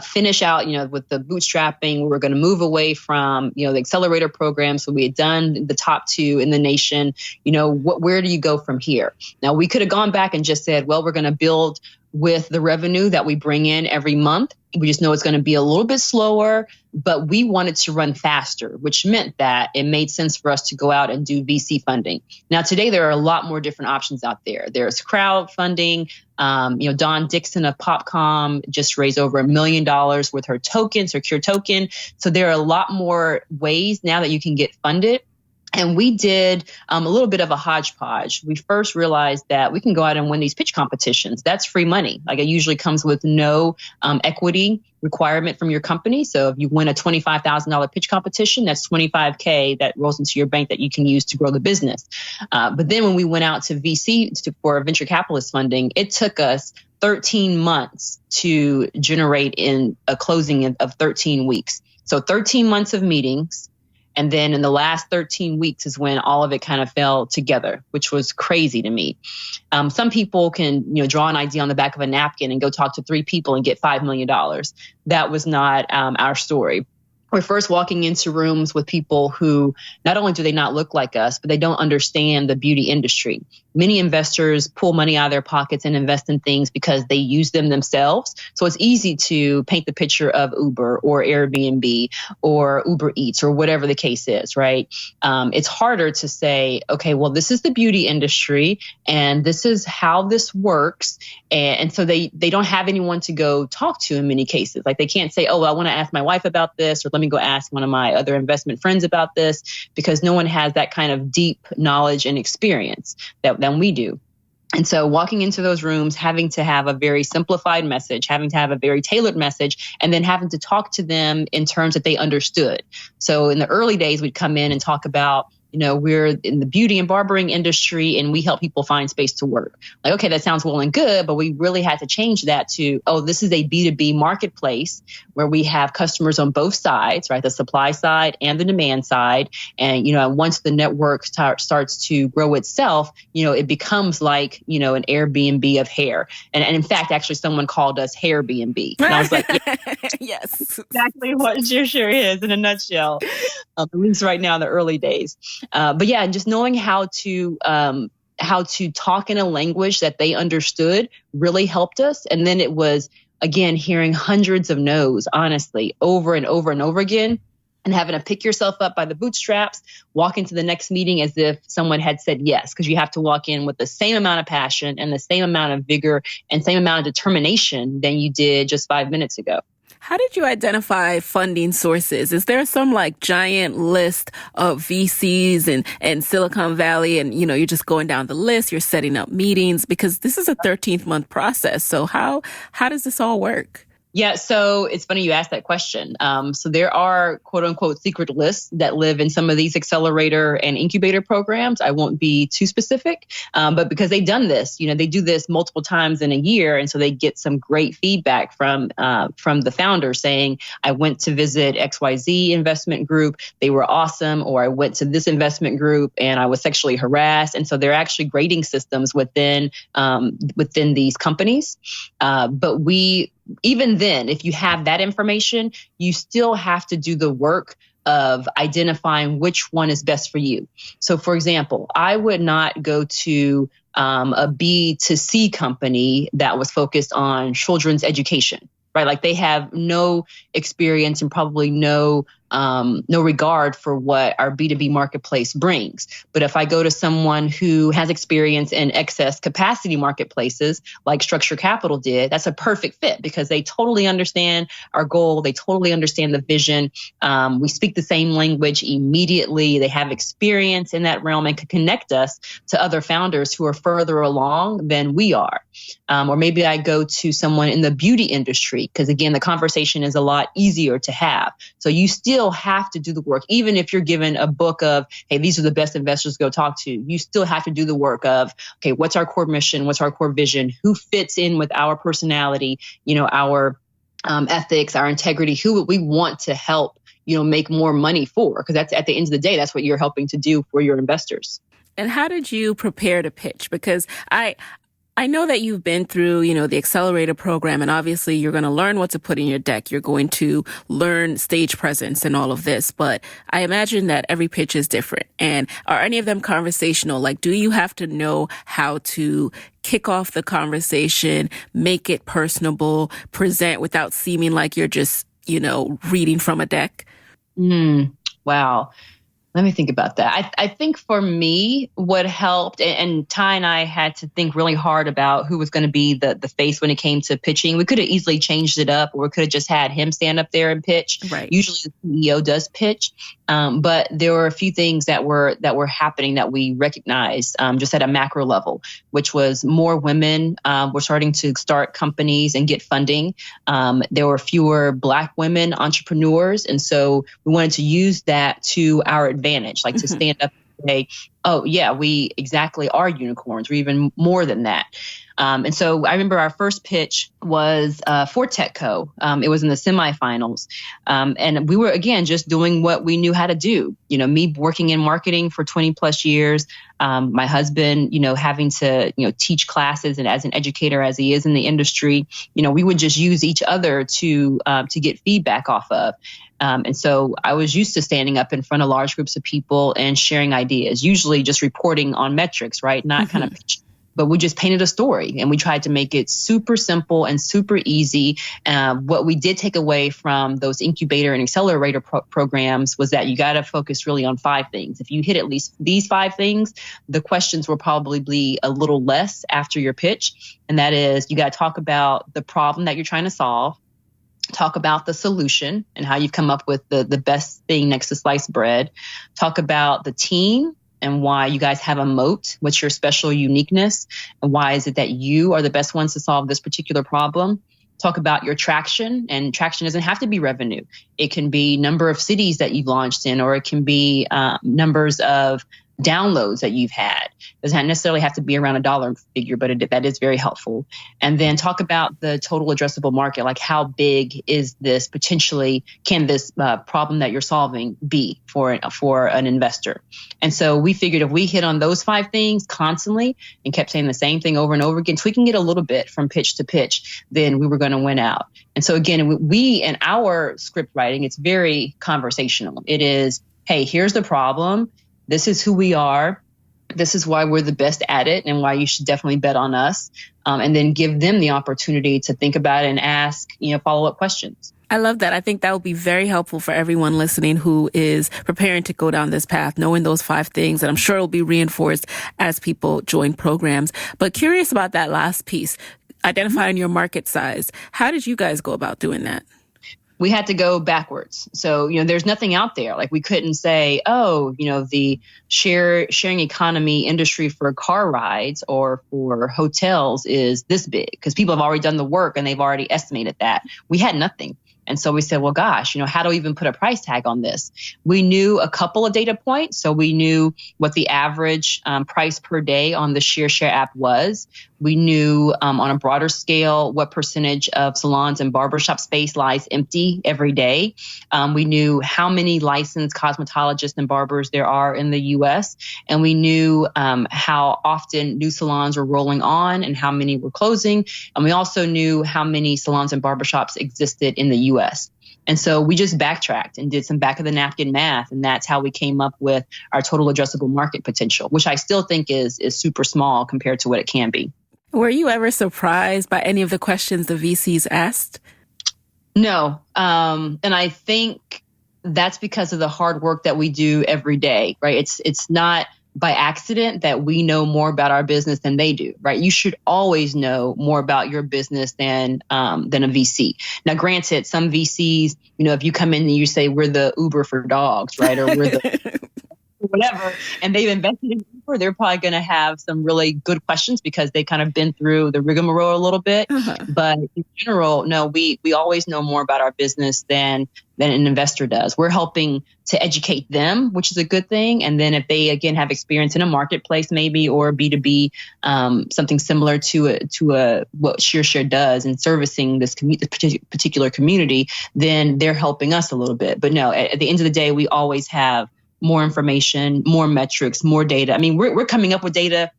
finish out, with the bootstrapping, we were going to move away from, the accelerator program. So we had done the top 2 in the nation. Where do you go from here? Now we could have gone back and just said, well, we're going to build with the revenue that we bring in every month. We just know it's going to be a little bit slower, but we wanted to run faster, which meant that it made sense for us to go out and do VC funding. Now, today, there are a lot more different options out there. There's crowdfunding. Dawn Dixon of Popcom just raised over $1 million with her token, Secure Token. So there are a lot more ways now that you can get funded. And we did a little bit of a hodgepodge. We first realized that we can go out and win these pitch competitions. That's free money. It usually comes with no equity requirement from your company. So if you win a $25,000 pitch competition, that's $25K that rolls into your bank that you can use to grow the business. But then when we went out to VC for venture capitalist funding, it took us 13 months to generate in a closing of 13 weeks. So 13 months of meetings. And then in the last 13 weeks is when all of it kind of fell together, which was crazy to me. Some people can, draw an idea on the back of a napkin and go talk to 3 people and get $5 million. That was not our story. We're first walking into rooms with people who not only do they not look like us, but they don't understand the beauty industry. Many investors pull money out of their pockets and invest in things because they use them themselves. So it's easy to paint the picture of Uber or Airbnb or Uber Eats or whatever the case is, right? It's harder to say, okay, well, this is the beauty industry and this is how this works. And so they don't have anyone to go talk to in many cases. They can't say, oh, well, I want to ask my wife about this, or let me go ask one of my other investment friends about this, because no one has that kind of deep knowledge and experience than we do. And so walking into those rooms, having to have a very simplified message, having to have a very tailored message, and then having to talk to them in terms that they understood. So in the early days, we'd come in and talk about, we're in the beauty and barbering industry and we help people find space to work. Okay, that sounds well and good, but we really had to change that to, this is a B2B marketplace where we have customers on both sides, right? The supply side and the demand side. And, once the network starts to grow itself, it becomes like, an Airbnb of hair. And in fact, actually someone called us Hair B&B. And I was like, yes, exactly what ShearShare is in a nutshell, at least right now in the early days. But yeah, just knowing how to talk in a language that they understood really helped us. And then it was, again, hearing hundreds of no's, honestly, over and over and over again, and having to pick yourself up by the bootstraps, walk into the next meeting as if someone had said yes, because you have to walk in with the same amount of passion and the same amount of vigor and same amount of determination than you did just 5 minutes ago. How did you identify funding sources? Is there some giant list of VCs and Silicon Valley and, you're just going down the list, you're setting up meetings, because this is a 13th month process. So how does this all work? Yeah, so it's funny you asked that question. So there are quote unquote secret lists that live in some of these accelerator and incubator programs. I won't be too specific, but because they've done this, they do this multiple times in a year. And so they get some great feedback from the founder saying, I went to visit XYZ investment group. They were awesome. Or I went to this investment group and I was sexually harassed. And so there are actually grading systems within these companies. But even then, if you have that information, you still have to do the work of identifying which one is best for you. So for example, I would not go to a B to C company that was focused on children's education, right? Like they have no experience and probably no regard for what our B2B marketplace brings. But if I go to someone who has experience in excess capacity marketplaces like Structure Capital did, that's a perfect fit because they totally understand our goal. They totally understand the vision. We speak the same language immediately. They have experience in that realm and can connect us to other founders who are further along than we are. Or maybe I go to someone in the beauty industry because, again, the conversation is a lot easier to have. So you still have to do the work. Even if you're given a book of, hey, these are the best investors to go talk to, you still have to do the work of, okay, what's our core mission? What's our core vision? Who fits in with our personality, our ethics, our integrity? Who would we want to help, make more money for? Because that's at the end of the day, that's what you're helping to do for your investors. And how did you prepare to pitch? Because I know that you've been through, the accelerator program, and obviously you're going to learn what to put in your deck. You're going to learn stage presence and all of this. But I imagine that every pitch is different. And are any of them conversational? Like, do you have to know how to kick off the conversation, make it personable, present without seeming like you're just, reading from a deck? Wow. Let me think about that. I think for me, what helped, and Ty and I had to think really hard about who was going to be the face when it came to pitching. We could have easily changed it up, or we could have just had him stand up there and pitch. Right. Usually the CEO does pitch, but there were a few things that were happening that we recognized just at a macro level, which was more women were starting to start companies and get funding. There were fewer Black women entrepreneurs, and so we wanted to use that to our advantage, like to stand up and say, oh yeah, we exactly are unicorns. We're even more than that. And so I remember our first pitch was for TechCo. It was in the semifinals. And we were, again, just doing what we knew how to do. Me working in marketing for 20 plus years, my husband, having to, teach classes, and as an educator, as he is in the industry, we would just use each other to get feedback off of. And so I was used to standing up in front of large groups of people and sharing ideas, usually just reporting on metrics, right? Not kind of pitching. But we just painted a story and we tried to make it super simple and super easy. What we did take away from those incubator and accelerator programs was that you got to focus really on 5 things. If you hit at least these 5 things, the questions will probably be a little less after your pitch. And that is, you got to talk about the problem that you're trying to solve. Talk about the solution and how you've come up with the best thing next to sliced bread. Talk about the team and why you guys have a moat. What's your special uniqueness? And why is it that you are the best ones to solve this particular problem? Talk about your traction, and traction doesn't have to be revenue. It can be number of cities that you've launched in, or it can be numbers of downloads that you've had. It doesn't necessarily have to be around a dollar figure, but that is very helpful. And then talk about the total addressable market, like how big is this potentially, can this problem that you're solving be for an investor? And so we figured if we hit on those 5 things constantly and kept saying the same thing over and over again, tweaking it a little bit from pitch to pitch, then we were going to win out. And so again, we in our script writing, it's very conversational. It is, hey, here's the problem. This is who we are. This is why we're the best at it and why you should definitely bet on us. And then give them the opportunity to think about it and ask, follow-up questions. I love that. I think that will be very helpful for everyone listening who is preparing to go down this path, knowing those 5 things, and I'm sure it will be reinforced as people join programs. But curious about that last piece, identifying your market size. How did you guys go about doing that? We had to go backwards. So, there's nothing out there. Like we couldn't say, the sharing economy industry for car rides or for hotels is this big, because people have already done the work and they've already estimated that. We had nothing. And so we said, well, gosh, how do we even put a price tag on this? We knew a couple of data points. So we knew what the average price per day on the ShearShare app was. We knew on a broader scale what percentage of salons and barbershop space lies empty every day. We knew how many licensed cosmetologists and barbers there are in the U.S. And we knew how often new salons were rolling on and how many were closing. And we also knew how many salons and barbershops existed in the U.S. And so we just backtracked and did some back of the napkin math. And that's how we came up with our total addressable market potential, which I still think is super small compared to what it can be. Were you ever surprised by any of the questions the VCs asked? No. And I think that's because of the hard work that we do every day, right? It's not by accident that we know more about our business than they do, right? You should always know more about your business than a VC. Now, granted, some VCs, if you come in and you say we're the Uber for dogs, right? Or we're the whatever, and they've invested in Uber, they're probably going to have some really good questions because they kind of been through the rigmarole a little bit. But in general, no, we always know more about our business than an investor does. We're helping to educate them, which is a good thing. And then if they, again, have experience in a marketplace maybe or B2B, something similar to what ShearShare does in servicing this particular community, then they're helping us a little bit. But no, at the end of the day, we always have more information, more metrics, more data. I mean, we're coming up with data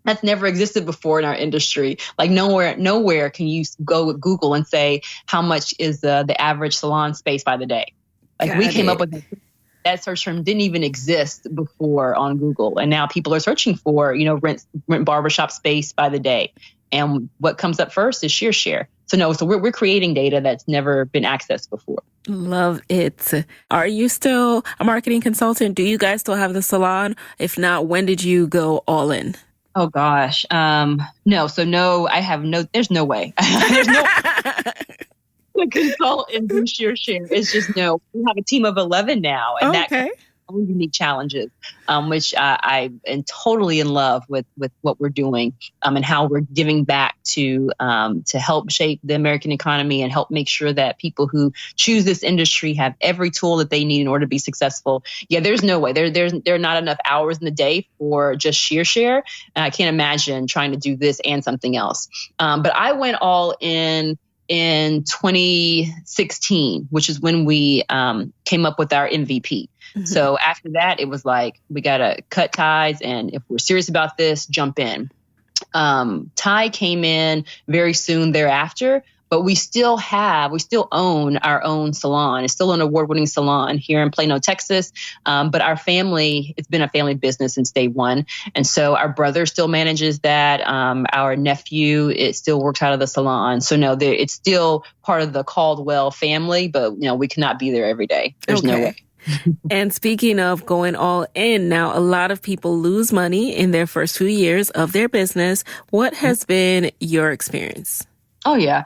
that's never existed before in our industry. Like nowhere can you go with Google and say how much is the average salon space by the day. Like we came up with that search term didn't even exist before on Google, and now people are searching for rent barbershop space by the day. And what comes up first is ShearShare. So we're creating data that's never been accessed before. Love it. Are you still a marketing consultant? Do you guys still have the salon? If not, when did you go all in? Oh gosh. No. So no, there's no way. There's no consult and do ShearShare. It's just no. We have a team of 11 now, and that own unique challenges, which I am totally in love with what we're doing, and how we're giving back to help shape the American economy and help make sure that people who choose this industry have every tool that they need in order to be successful. Yeah, there's no way. There are not enough hours in the day for just ShearShare. And I can't imagine trying to do this and something else. But I went all in 2016, which is when we came up with our MVP. So after that, it was like, we got to cut ties. And if we're serious about this, jump in. Ty came in very soon thereafter, but we still own our own salon. It's still an award-winning salon here in Plano, Texas. But our family, it's been a family business since day one. And so our brother still manages that. Our nephew, it still works out of the salon. So no, it's still part of the Caldwell family, but we cannot be there every day. There's no way. And speaking of going all in, now a lot of people lose money in their first few years of their business. What has been your experience? Oh, yeah.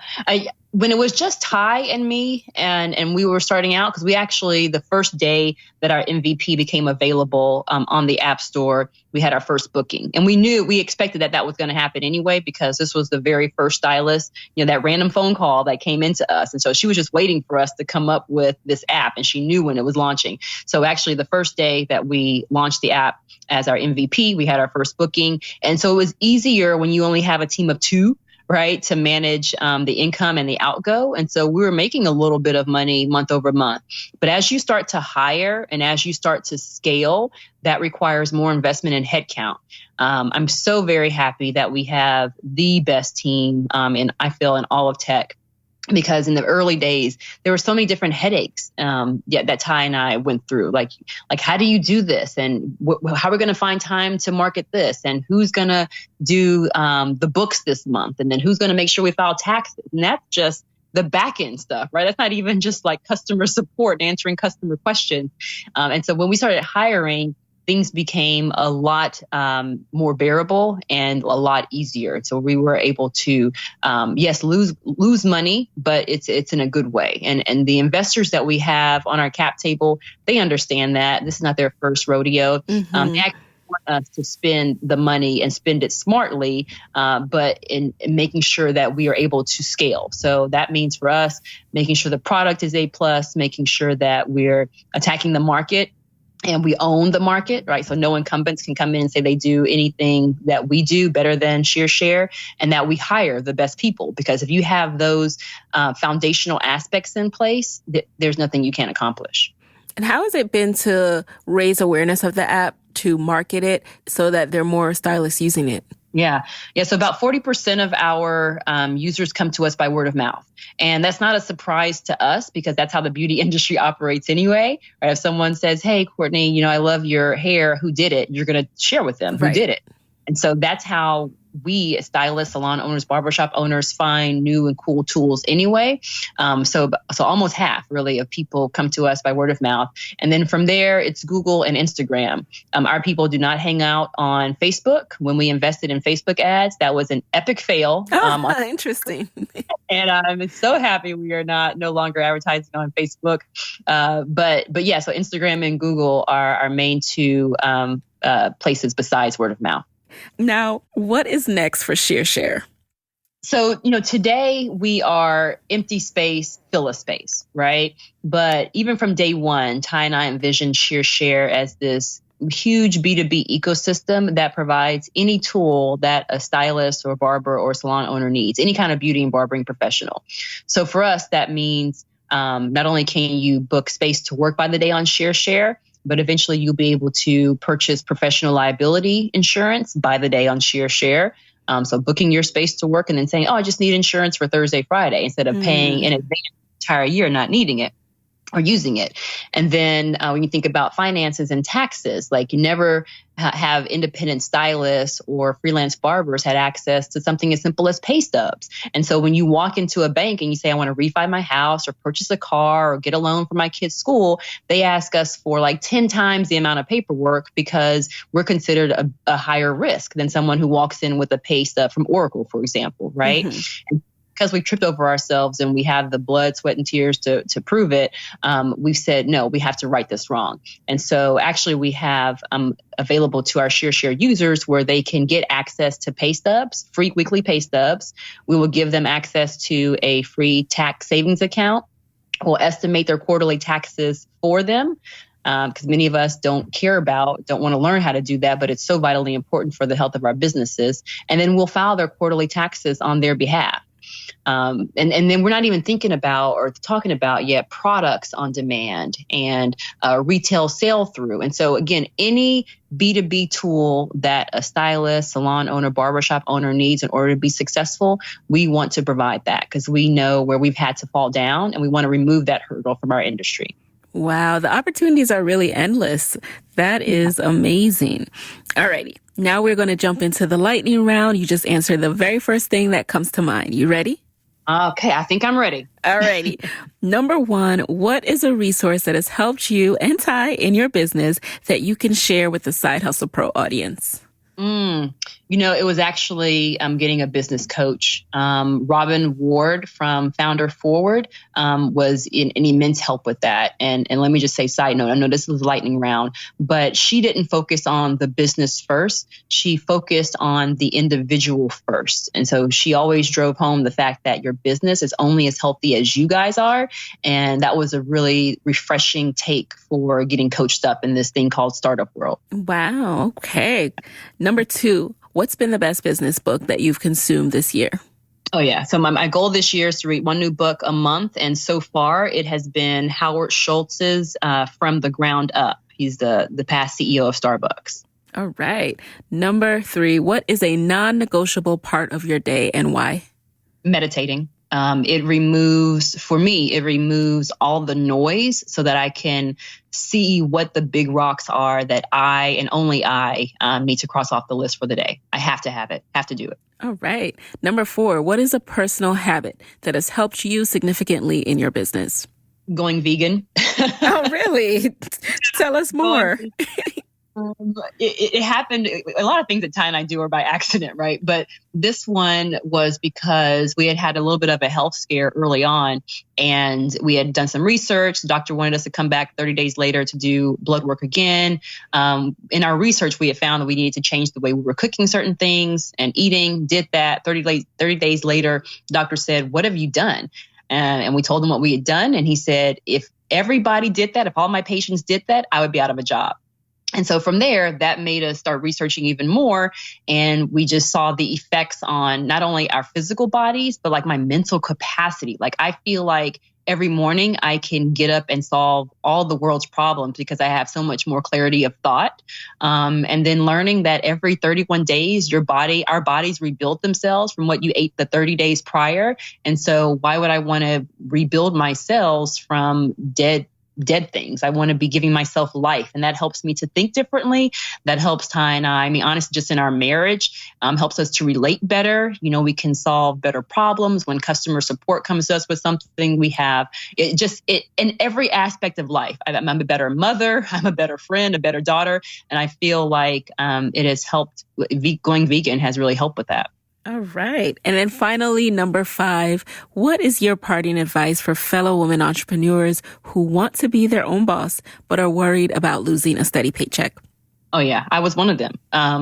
When it was just Ty and me and we were starting out, because we actually, the first day that our MVP became available on the App Store, we had our first booking. And we expected that was going to happen anyway, because this was the very first stylist, that random phone call that came into us. And so she was just waiting for us to come up with this app, and she knew when it was launching. So actually the first day that we launched the app as our MVP, we had our first booking. And so it was easier when you only have a team of 2, right, to manage the income and the outgo. And so we were making a little bit of money month over month. But as you start to hire and as you start to scale, that requires more investment in headcount. I'm so very happy that we have the best team, I feel, in all of tech. Because in the early days, there were so many different headaches that Ty and I went through. Like how do you do this? And how are we going to find time to market this? And who's going to do the books this month? And then who's going to make sure we file taxes? And that's just the back end stuff, right? That's not even just like customer support and answering customer questions. And so when we started hiring, things became a lot more bearable and a lot easier. So we were able to, yes, lose money, but it's in a good way. And the investors that we have on our cap table, they understand that this is not their first rodeo. They actually want us to spend the money and spend it smartly, but in making sure that we are able to scale. So that means for us, making sure the product is A+, making sure that we're attacking the market. And we own the market, right? So no incumbents can come in and say they do anything that we do better than ShearShare, and that we hire the best people. Because if you have those foundational aspects in place, there's nothing you can't accomplish. And how has it been to raise awareness of the app, to market it so that there are more stylists using it? Yeah. Yeah. So about 40% of our users come to us by word of mouth. And that's not a surprise to us because that's how the beauty industry operates anyway. Right? If someone says, hey, Courtney, I love your hair. Who did it? You're going to share with them who did it. And so that's how we stylists, salon owners, barbershop owners find new and cool tools anyway. So almost half really of people come to us by word of mouth. And then from there, it's Google and Instagram. Our people do not hang out on Facebook. When we invested in Facebook ads, that was an epic fail. Interesting. And I'm so happy we are no longer advertising on Facebook. But yeah, so Instagram and Google are our main two places besides word of mouth. Now, what is next for ShearShare? So, today we are empty space, fill a space, right? But even from day one, Ty and I envisioned ShearShare as this huge B2B ecosystem that provides any tool that a stylist or barber or salon owner needs, any kind of beauty and barbering professional. So for us, that means not only can you book space to work by the day on ShearShare, but eventually you'll be able to purchase professional liability insurance by the day on ShearShare. So booking your space to work and then saying, I just need insurance for Thursday, Friday, instead of paying in advance the entire year, not needing it or using it. And then when you think about finances and taxes, like you never have independent stylists or freelance barbers had access to something as simple as pay stubs. And so when you walk into a bank and you say, I want to refi my house or purchase a car or get a loan for my kid's school, they ask us for like 10 times the amount of paperwork because we're considered a higher risk than someone who walks in with a pay stub from Oracle, for example, right? Mm-hmm. Because we tripped over ourselves and we have the blood, sweat, and tears to prove it, we've said, no, we have to right this wrong. And so actually we have available to our ShearShare users where they can get access to pay stubs, free weekly pay stubs. We will give them access to a free tax savings account. We'll estimate their quarterly taxes for them. Because many of us don't want to learn how to do that, but it's so vitally important for the health of our businesses. And then we'll file their quarterly taxes on their behalf. And then we're not even thinking about or talking about yet products on demand and retail sale through. And so again, any B2B tool that a stylist, salon owner, barbershop owner needs in order to be successful, we want to provide that because we know where we've had to fall down and we want to remove that hurdle from our industry. Wow, the opportunities are really endless. That is amazing. Alrighty, now we're going to jump into the lightning round. You just answer the very first thing that comes to mind. You ready? Okay, I think I'm ready. Alrighty. Number one, what is a resource that has helped you and Ty in your business that you can share with the Side Hustle Pro audience? It was actually getting a business coach. Robin Ward from Founder Forward was an immense help with that. And let me just say, side note, I know this is lightning round, but she didn't focus on the business first. She focused on the individual first. And so she always drove home the fact that your business is only as healthy as you guys are. And that was a really refreshing take for getting coached up in this thing called Startup World. Wow. Okay. Number two, what's been the best business book that you've consumed this year? Oh, yeah. So my goal this year is to read one new book a month. And so far, it has been Howard Schultz's From the Ground Up. He's the past CEO of Starbucks. All right. Number three, what is a non-negotiable part of your day and why? Meditating. It removes all the noise so that I can see what the big rocks are that I and only I need to cross off the list for the day. I have to have it, have to do it. All right. Number four, what is a personal habit that has helped you significantly in your business? Going vegan. Oh, really? Tell us more. It happened. A lot of things that Ty and I do are by accident, right? But this one was because we had a little bit of a health scare early on and we had done some research. The doctor wanted us to come back 30 days later to do blood work again. In our research, we had found that we needed to change the way we were cooking certain things and eating, did that. 30 days later, the doctor said, "What have you done?" And we told him what we had done. And he said, if everybody did that, if all my patients did that, I would be out of a job. And so from there, that made us start researching even more. And we just saw the effects on not only our physical bodies, but like my mental capacity. Like I feel like every morning I can get up and solve all the world's problems because I have so much more clarity of thought. And then learning that every 31 days, our bodies rebuild themselves from what you ate the 30 days prior. And so why would I want to rebuild my cells from dead things? I want to be giving myself life. And that helps me to think differently. That helps Ty and I mean, honestly, just in our marriage, helps us to relate better. We can solve better problems. When customer support comes to us with something, we have it in every aspect of life. I'm a better mother. I'm a better friend, a better daughter. And I feel like it has helped. Going vegan has really helped with that. All right. And then finally, number 5, what is your parting advice for fellow women entrepreneurs who want to be their own boss, but are worried about losing a steady paycheck? Oh, yeah, I was one of them.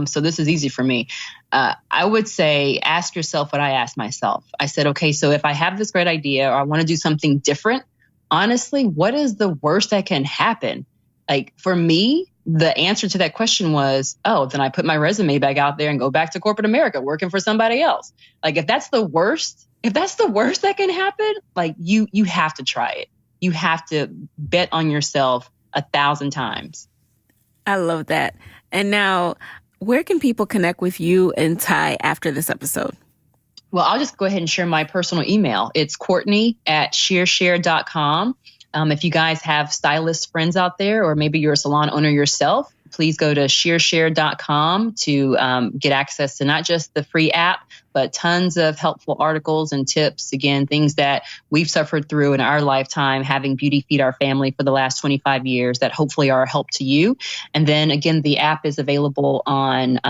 So this is easy for me. I would say, ask yourself what I asked myself. I said, okay, so if I have this great idea or I want to do something different, honestly, what is the worst that can happen? Like for me, the answer to that question was, then I put my resume back out there and go back to corporate America working for somebody else. Like if that's the worst that can happen, like you have to try it. You have to bet on yourself 1,000 times. I love that. And now, where can people connect with you and Ty after this episode? Well, I'll just go ahead and share my personal email. It's Courtney@ShearShare.com. If you guys have stylist friends out there, or maybe you're a salon owner yourself, please go to ShearShare.com to get access to not just the free app, but tons of helpful articles and tips. Again, things that we've suffered through in our lifetime, having beauty feed our family for the last 25 years that hopefully are a help to you. And then again, the app is available on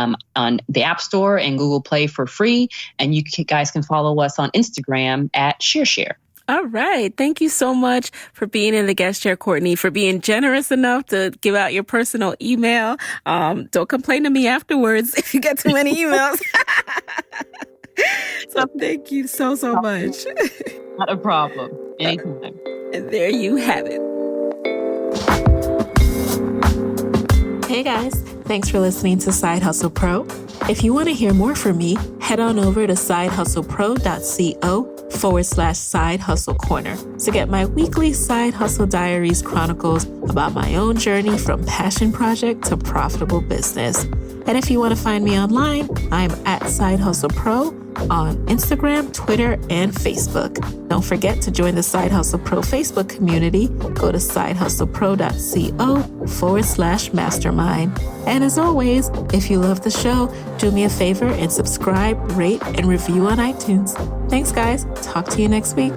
the App Store and Google Play for free. And you guys can follow us on Instagram @ShearShare. All right. Thank you so much for being in the guest chair, Courtney, for being generous enough to give out your personal email. Don't complain to me afterwards if you get too many emails. So thank you so much. Not a problem. Anytime. And there you have it. Hey guys, thanks for listening to Side Hustle Pro. If you want to hear more from me, head on over to sidehustlepro.co/Side Hustle Corner to get my weekly Side Hustle Diaries chronicles about my own journey from passion project to profitable business. And if you want to find me online, I'm @Side Hustle Pro on Instagram, Twitter, and Facebook. Don't forget to join the Side Hustle Pro Facebook community. Go to sidehustlepro.co/mastermind. And as always, if you love the show, do me a favor and subscribe, rate, and review on iTunes. Thanks, guys. Talk to you next week.